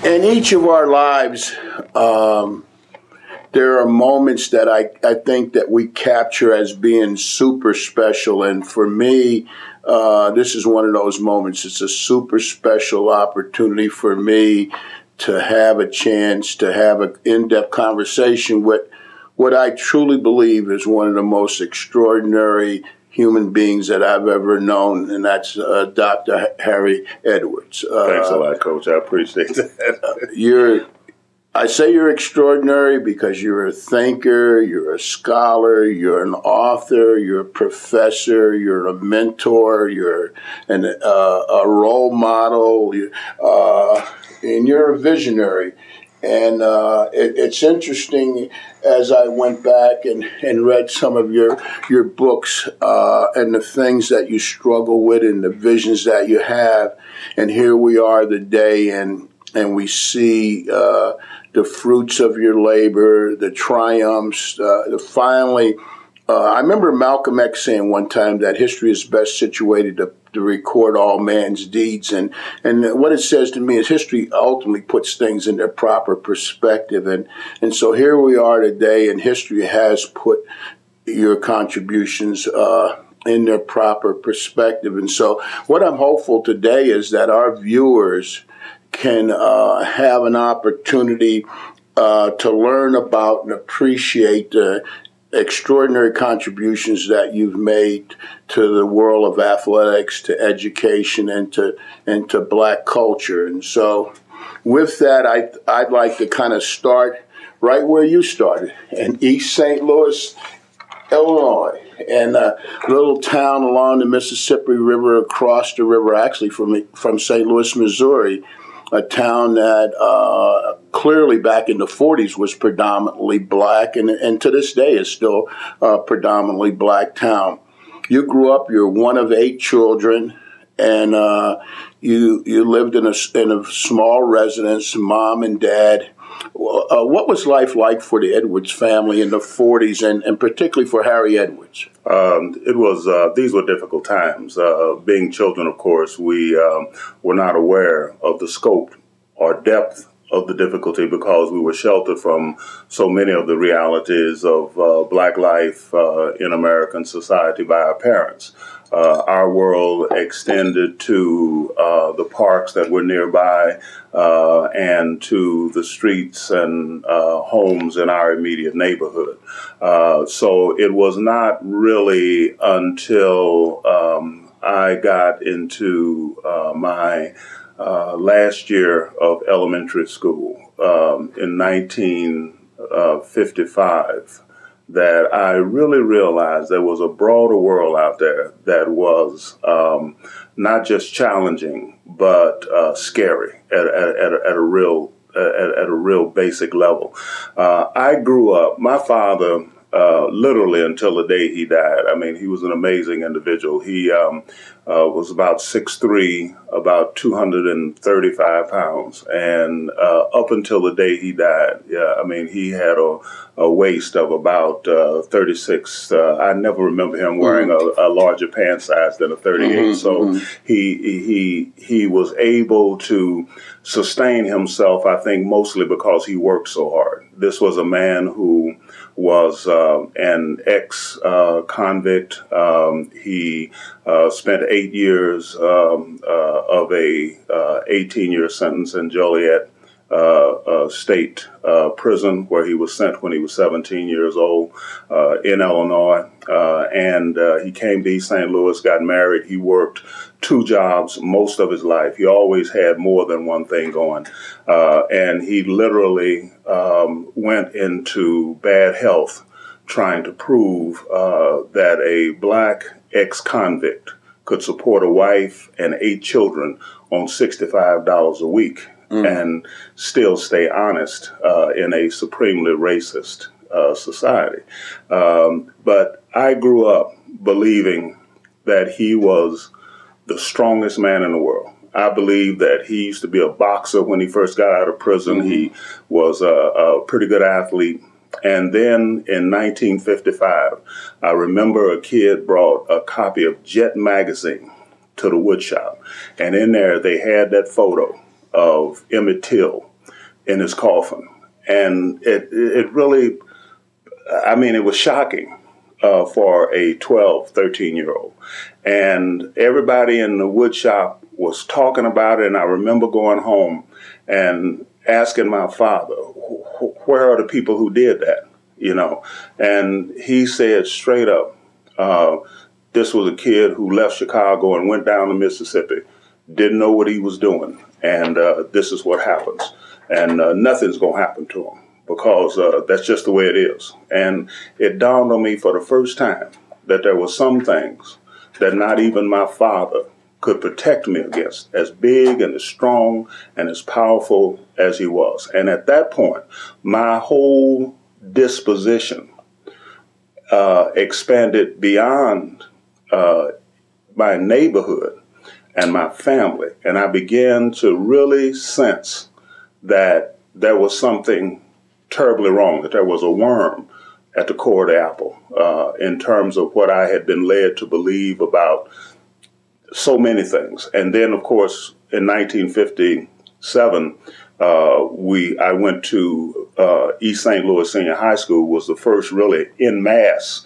In each of our lives, there are moments that I think that we capture as being super special. And for me, this is one of those moments. It's a super special opportunity for me to have a chance to have an in-depth conversation with what I truly believe is one of the most extraordinary human beings that I've ever known, and that's Dr. Harry Edwards. Thanks a lot, Coach. I appreciate that. I say you're extraordinary because you're a thinker, you're a scholar, you're an author, you're a professor, you're a mentor, you're a role model, and you're a visionary. And it's interesting as I went back and read some of your books and the things that you struggle with and the visions that you have. And here we are today, and we see the fruits of your labor, the triumphs, finally. I remember Malcolm X saying one time that history is best situated to record all man's deeds. And what it says to me is history ultimately puts things in their proper perspective. And so here we are today, and history has put your contributions in their proper perspective. And so what I'm hopeful today is that our viewers can have an opportunity to learn about and appreciate the extraordinary contributions that you've made to the world of athletics, to education, and to Black culture. And so with that, I'd like to kind of start right where you started, in East St. Louis, Illinois, and a little town along the Mississippi River, across the river, actually from St. Louis, Missouri, a town that clearly back in the 40s was predominantly Black, and to this day is still a predominantly Black town. You grew up, you're one of 8 children, and you lived in a small residence, mom and dad. What was life like for the Edwards family in the 40s, and particularly for Harry Edwards? It was, these were difficult times. Being children, of course, we were not aware of the scope or depth of the difficulty because we were sheltered from so many of the realities of Black life in American society by our parents. Our world extended to the parks that were nearby and to the streets and homes in our immediate neighborhood. So it was not really until I got into my last year of elementary school in 1955 that I really realized there was a broader world out there that was not just challenging, but scary at a real basic level. I grew up, my father, literally until the day he died. I mean, he was an amazing individual. He was about 6'3", about 235 pounds. And up until the day he died, I mean, he had a waist of about 36. I never remember him wearing a larger pant size than a 38. So he was able to sustain himself, I think, mostly because he worked so hard. This was a man who was an ex-convict. He spent 8 years of a 18-year sentence in Joliet State Prison, where he was sent when he was 17 years old in Illinois. And he came to East St. Louis, got married. He worked 2 jobs most of his life. He always had more than one thing going. And he literally went into bad health trying to prove that a Black ex-convict could support a wife and 8 children on $65 a week and still stay honest in a supremely racist society. But I grew up believing that he was the strongest man in the world. I believe that he used to be a boxer when he first got out of prison. He was a pretty good athlete. And then in 1955, I remember a kid brought a copy of Jet magazine to the wood shop. And in there, they had that photo of Emmett Till in his coffin. And it really, I mean, it was shocking for a 12, 13-year-old. And everybody in the wood shop was talking about it. And I remember going home and asking my father, where are the people who did that? You know, and he said straight up, this was a kid who left Chicago and went down to Mississippi, didn't know what he was doing. And this is what happens. And nothing's going to happen to him, because that's just the way it is. And it dawned on me for the first time that there were some things that not even my father could protect me against, as big and as strong and as powerful as he was. And at that point, my whole disposition expanded beyond my neighborhood and my family. And I began to really sense that there was something terribly wrong, that there was a worm at the core of the apple in terms of what I had been led to believe about so many things. And then, of course, in 1957, I went to East St. Louis Senior High School, was the first really en masse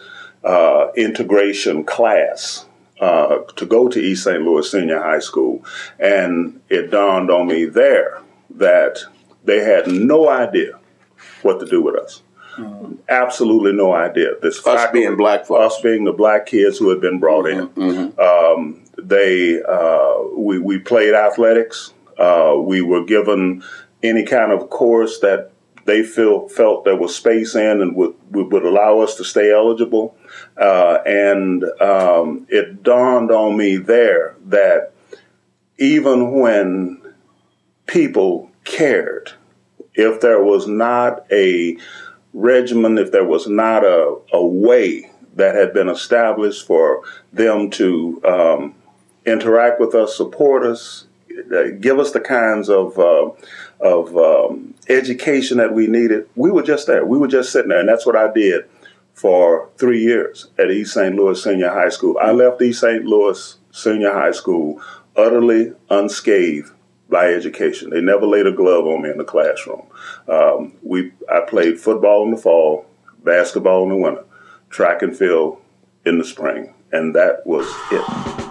integration class to go to East St. Louis Senior High School. And it dawned on me there that they had no idea what to do with us. Absolutely no idea. This us being black folks. Us being the black kids who had been brought in. We played athletics. We were given any kind of course that they felt there was space in and would allow us to stay eligible. And it dawned on me there that even when people cared, if there was not a regimen, if there was not a way that had been established for them to interact with us, support us, give us the kinds of education that we needed, we were just there. We were just sitting there. And that's what I did for 3 years at East St. Louis Senior High School. I left East St. Louis Senior High School utterly unscathed by education. They never laid a glove on me in the classroom. I played football in the fall, basketball in the winter, track and field in the spring, and that was it.